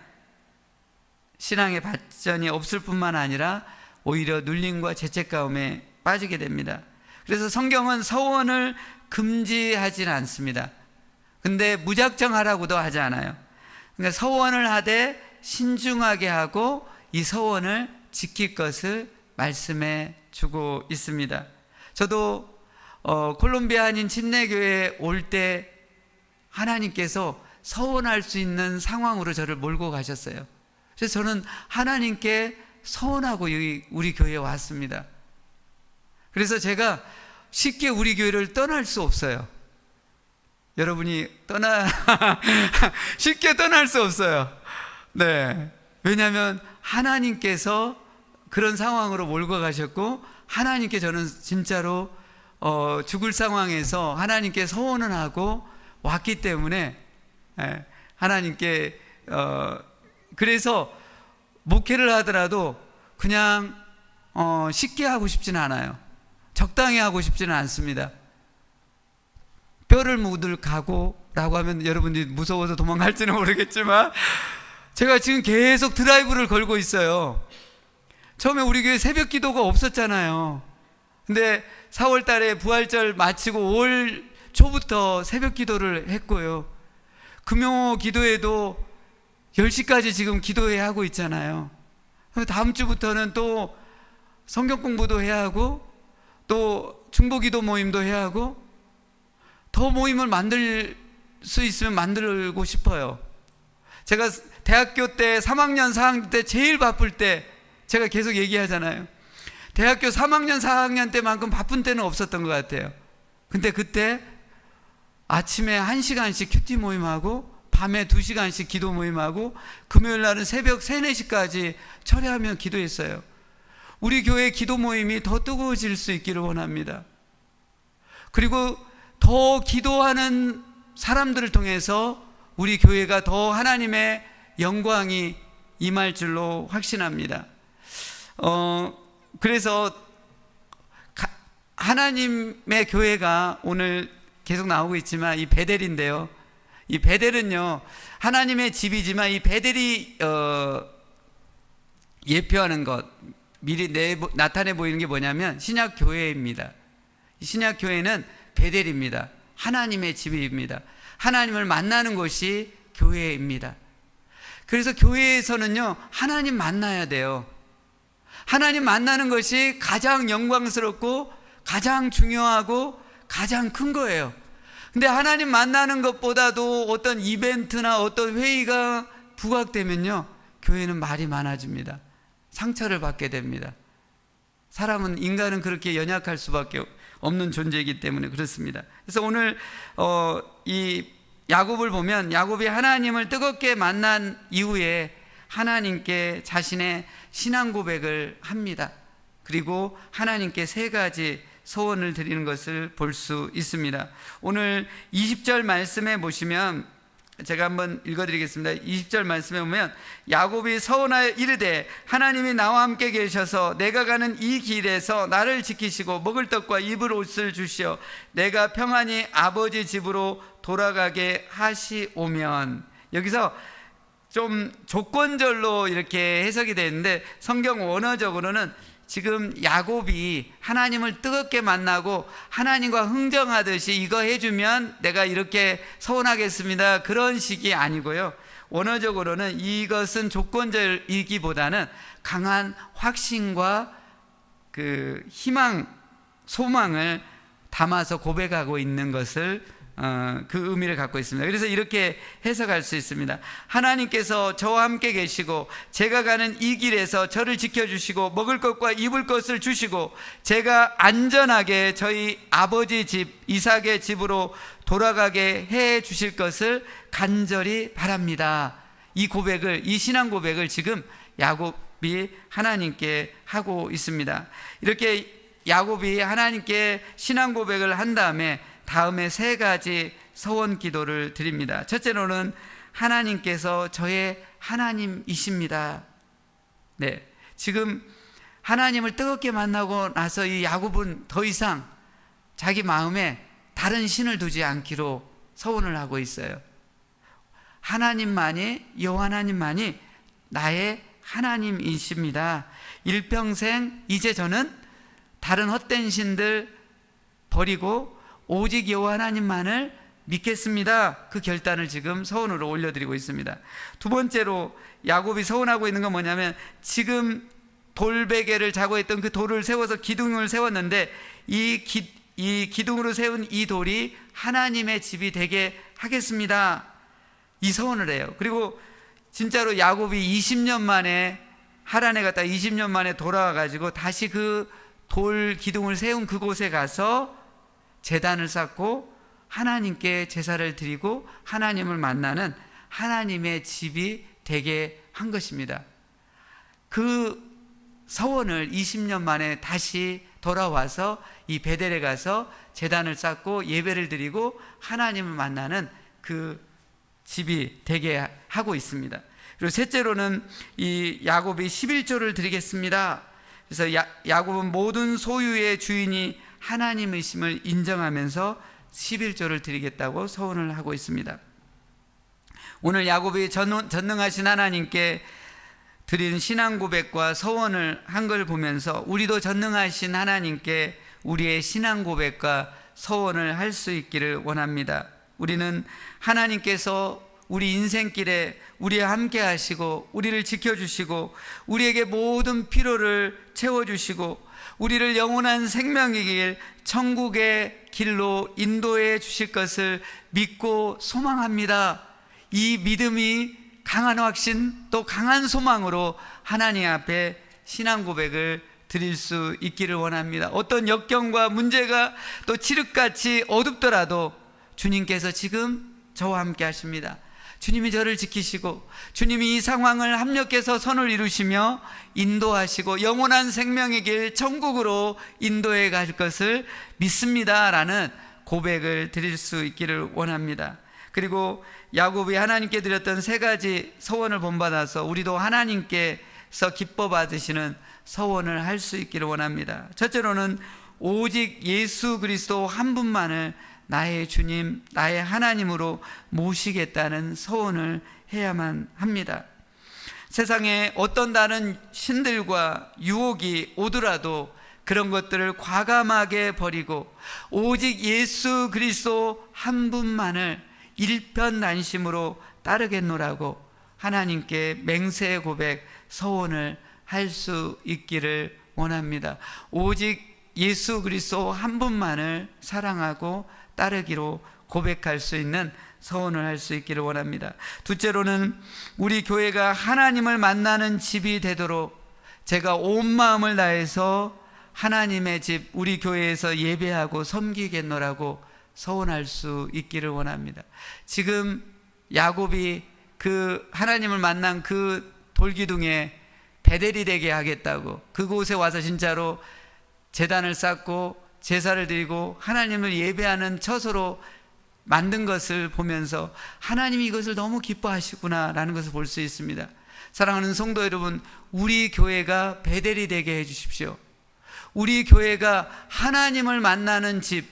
신앙의 발전이 없을 뿐만 아니라 오히려 눌림과 죄책감에 빠지게 됩니다. 그래서 성경은 서원을 금지하지는 않습니다. 근데 무작정 하라고도 하지 않아요. 그러니까 서원을 하되 신중하게 하고 이 서원을 지킬 것을 말씀해 주고 있습니다. 저도 콜롬비아 한인 침례교회에 올 때 하나님께서 서원할 수 있는 상황으로 저를 몰고 가셨어요. 그래서 저는 하나님께 서원하고 우리 교회에 왔습니다. 그래서 제가 쉽게 우리 교회를 떠날 수 없어요. 여러분이 쉽게 떠날 수 없어요. 네. 왜냐하면 하나님께서 그런 상황으로 몰고 가셨고, 하나님께 저는 진짜로 죽을 상황에서 하나님께 서원을 하고 왔기 때문에 하나님께 그래서 목회를 하더라도 그냥 쉽게 하고 싶지는 않아요. 적당히 하고 싶지는 않습니다. 뼈를 묻을 각오라고 하면 여러분들이 무서워서 도망갈지는 모르겠지만 제가 지금 계속 드라이브를 걸고 있어요. 처음에 우리 교회 새벽 기도가 없었잖아요. 근데 4월 달에 부활절 마치고 5월 초부터 새벽 기도를 했고요. 금요 기도회도 10시까지 지금 기도회 하고 있잖아요. 다음 주부터는 또 성경 공부도 해야 하고 또 중보 기도 모임도 해야 하고 더 모임을 만들 수 있으면 만들고 싶어요. 제가 대학교 때 3학년 4학년 때 제일 바쁠 때 제가 계속 얘기하잖아요. 대학교 3학년 4학년 때만큼 바쁜 때는 없었던 것 같아요. 근데 그때 아침에 1시간씩 큐티 모임하고 밤에 2시간씩 기도 모임하고 금요일 날은 새벽 3, 4시까지 철회하며 기도했어요. 우리 교회 기도 모임이 더 뜨거워질 수 있기를 원합니다. 그리고 더 기도하는 사람들을 통해서 우리 교회가 더 하나님의 영광이 임할 줄로 확신합니다. 그래서 하나님의 교회가 오늘 계속 나오고 있지만 이 베델인데요. 이 베델은요 하나님의 집이지만 이 베델이 예표하는 것 미리 나타내 보이는 게 뭐냐면 신약 교회입니다. 신약 교회는 베델입니다. 하나님의 집입니다. 하나님을 만나는 곳이 교회입니다. 그래서 교회에서는요 하나님 만나야 돼요. 하나님 만나는 것이 가장 영광스럽고 가장 중요하고 가장 큰 거예요. 근데 하나님 만나는 것보다도 어떤 이벤트나 어떤 회의가 부각되면요 교회는 말이 많아집니다. 상처를 받게 됩니다. 인간은 그렇게 연약할 수밖에 없는 존재이기 때문에 그렇습니다. 그래서 오늘 이 야곱을 보면 야곱이 하나님을 뜨겁게 만난 이후에 하나님께 자신의 신앙 고백을 합니다. 그리고 하나님께 3가지 소원을 드리는 것을 볼 수 있습니다. 오늘 20절 말씀에 보시면 제가 한번 읽어드리겠습니다. 20절 말씀에 보면 야곱이 서원하여 이르되 하나님이 나와 함께 계셔서 내가 가는 이 길에서 나를 지키시고 먹을 떡과 입을 옷을 주시어 내가 평안히 아버지 집으로 돌아가게 하시오면, 여기서 좀 조건절로 이렇게 해석이 되는데 성경 원어적으로는 지금 야곱이 하나님을 뜨겁게 만나고 하나님과 흥정하듯이 이거 해주면 내가 이렇게 서운하겠습니다 그런 식이 아니고요, 원어적으로는 이것은 조건절이기보다는 강한 확신과 그 희망, 소망을 담아서 고백하고 있는 것을 그 의미를 갖고 있습니다. 그래서 이렇게 해석할 수 있습니다. 하나님께서 저와 함께 계시고 제가 가는 이 길에서 저를 지켜주시고 먹을 것과 입을 것을 주시고 제가 안전하게 저희 아버지 집 이삭의 집으로 돌아가게 해 주실 것을 간절히 바랍니다. 이 신앙 고백을 지금 야곱이 하나님께 하고 있습니다. 이렇게 야곱이 하나님께 신앙 고백을 한 다음에 3가지 서원 기도를 드립니다. 첫째로는 하나님께서 저의 하나님이십니다. 네, 지금 하나님을 뜨겁게 만나고 나서 이 야곱은 더 이상 자기 마음에 다른 신을 두지 않기로 서원을 하고 있어요. 여호와 하나님만이 나의 하나님이십니다. 일평생 이제 저는 다른 헛된 신들 버리고 오직 여호와 하나님만을 믿겠습니다. 그 결단을 지금 서원으로 올려드리고 있습니다. 두 번째로 야곱이 서원하고 있는 건 뭐냐면 지금 돌베개를 자고 있던 그 돌을 세워서 기둥을 세웠는데 이 기둥으로 세운 이 돌이 하나님의 집이 되게 하겠습니다. 이 서원을 해요. 그리고 진짜로 야곱이 20년 만에 하란에 갔다 20년 만에 돌아와 가지고 다시 그 돌 기둥을 세운 그곳에 가서 제단을 쌓고 하나님께 제사를 드리고 하나님을 만나는 하나님의 집이 되게 한 것입니다. 그 서원을 20년 만에 다시 돌아와서 이 베델에 가서 제단을 쌓고 예배를 드리고 하나님을 만나는 그 집이 되게 하고 있습니다. 그리고 셋째로는 이 야곱이 11조를 드리겠습니다. 그래서 야곱은 모든 소유의 주인이 하나님이심을 인정하면서 11조를 드리겠다고 서원을 하고 있습니다. 오늘 야곱이 전능하신 하나님께 드린 신앙 고백과 서원을 한 걸 보면서 우리도 전능하신 하나님께 우리의 신앙 고백과 서원을 할 수 있기를 원합니다. 우리는 하나님께서 우리 인생길에 우리와 함께 하시고 우리를 지켜주시고 우리에게 모든 필요를 채워주시고 우리를 영원한 생명의 길, 천국의 길로 인도해 주실 것을 믿고 소망합니다. 이 믿음이 강한 확신 또 강한 소망으로 하나님 앞에 신앙 고백을 드릴 수 있기를 원합니다. 어떤 역경과 문제가 또 칠흑같이 어둡더라도 주님께서 지금 저와 함께 하십니다. 주님이 저를 지키시고 주님이 이 상황을 합력해서 선을 이루시며 인도하시고 영원한 생명의 길 천국으로 인도해 갈 것을 믿습니다 라는 고백을 드릴 수 있기를 원합니다. 그리고 야곱이 하나님께 드렸던 세 가지 서원을 본받아서 우리도 하나님께서 기뻐 받으시는 서원을 할 수 있기를 원합니다. 첫째로는 오직 예수 그리스도 한 분만을 나의 주님, 나의 하나님으로 모시겠다는 서원을 해야만 합니다. 세상에 어떤 다른 신들과 유혹이 오더라도 그런 것들을 과감하게 버리고 오직 예수 그리스도 한 분만을 일편단심으로 따르겠노라고 하나님께 맹세 고백, 서원을 할 수 있기를 원합니다. 오직 예수 그리스도 한 분만을 사랑하고 따르기로 고백할 수 있는 서원을 할 수 있기를 원합니다. 둘째로는 우리 교회가 하나님을 만나는 집이 되도록 제가 온 마음을 다해서 하나님의 집, 우리 교회에서 예배하고 섬기겠노라고 서원할 수 있기를 원합니다. 지금 야곱이 그 하나님을 만난 그 돌기둥에 베델이 되게 하겠다고 그곳에 와서 진짜로 제단을 쌓고 제사를 드리고 하나님을 예배하는 처소로 만든 것을 보면서 하나님이 이것을 너무 기뻐하시구나 라는 것을 볼 수 있습니다. 사랑하는 성도 여러분, 우리 교회가 베델이 되게 해 주십시오. 우리 교회가 하나님을 만나는 집,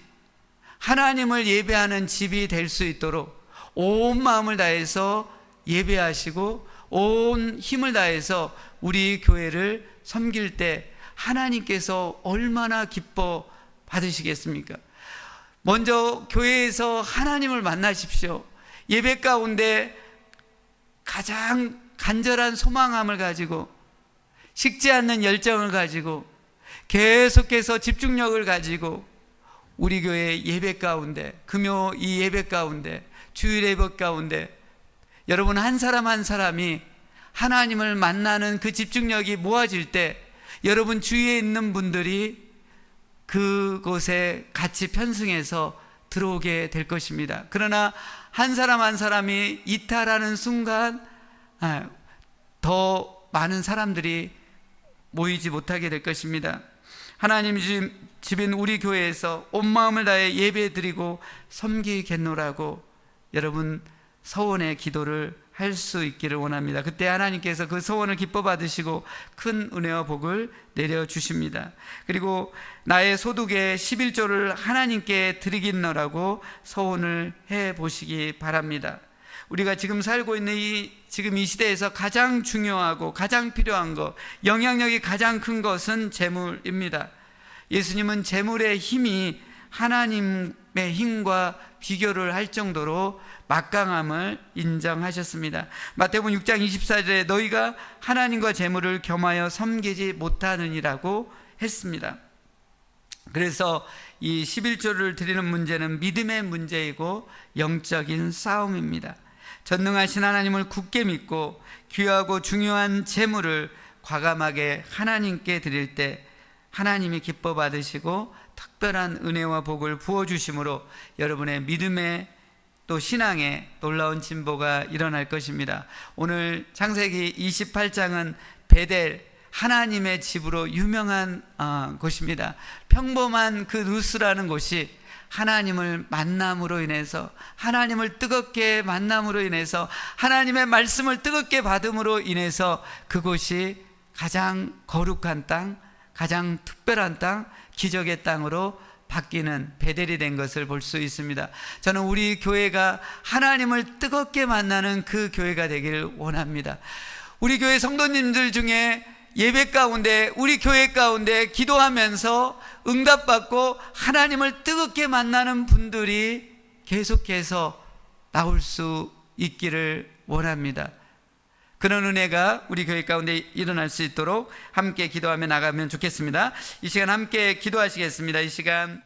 하나님을 예배하는 집이 될 수 있도록 온 마음을 다해서 예배하시고 온 힘을 다해서 우리 교회를 섬길 때 하나님께서 얼마나 기뻐 받으시겠습니까? 먼저 교회에서 하나님을 만나십시오. 예배 가운데 가장 간절한 소망함을 가지고 식지 않는 열정을 가지고 계속해서 집중력을 가지고 우리 교회 예배 가운데, 금요 이 예배 가운데, 주일 예배 가운데 여러분 한 사람 한 사람이 하나님을 만나는 그 집중력이 모아질 때 여러분 주위에 있는 분들이 그곳에 같이 편승해서 들어오게 될 것입니다. 그러나 한 사람 한 사람이 이탈하는 순간 더 많은 사람들이 모이지 못하게 될 것입니다. 하나님 집인 우리 교회에서 온 마음을 다해 예배 드리고 섬기겠노라고 여러분 서원의 기도를 할 수 있기를 원합니다. 그때 하나님께서 그 서원을 기뻐 받으시고 큰 은혜와 복을 내려주십니다. 그리고 나의 소득의 11조를 하나님께 드리겠노라고 서원을 해보시기 바랍니다. 우리가 지금 살고 있는 지금 이 시대에서 가장 중요하고 가장 필요한 것, 영향력이 가장 큰 것은 재물입니다. 예수님은 재물의 힘이 하나님의 힘과 비교를 할 정도로 막강함을 인정하셨습니다. 마태복음 6장 24절에 너희가 하나님과 재물을 겸하여 섬기지 못하느니라고 했습니다. 그래서 이 11조를 드리는 문제는 믿음의 문제이고 영적인 싸움입니다. 전능하신 하나님을 굳게 믿고 귀하고 중요한 재물을 과감하게 하나님께 드릴 때 하나님이 기뻐 받으시고 특별한 은혜와 복을 부어주심으로 여러분의 믿음의 또 신앙에 놀라운 진보가 일어날 것입니다. 오늘 창세기 28장은 베델, 하나님의 집으로 유명한 곳입니다. 평범한 그 루스라는 곳이 하나님을 만남으로 인해서, 하나님을 뜨겁게 만남으로 인해서, 하나님의 말씀을 뜨겁게 받음으로 인해서 그곳이 가장 거룩한 땅, 가장 특별한 땅, 기적의 땅으로 바뀌는 베델이 된 것을 볼 수 있습니다. 저는 우리 교회가 하나님을 뜨겁게 만나는 그 교회가 되길 원합니다. 우리 교회 성도님들 중에 예배 가운데, 우리 교회 가운데 기도하면서 응답받고 하나님을 뜨겁게 만나는 분들이 계속해서 나올 수 있기를 원합니다. 그런 은혜가 우리 교회 가운데 일어날 수 있도록 함께 기도하며 나가면 좋겠습니다. 이 시간 함께 기도하시겠습니다. 이 시간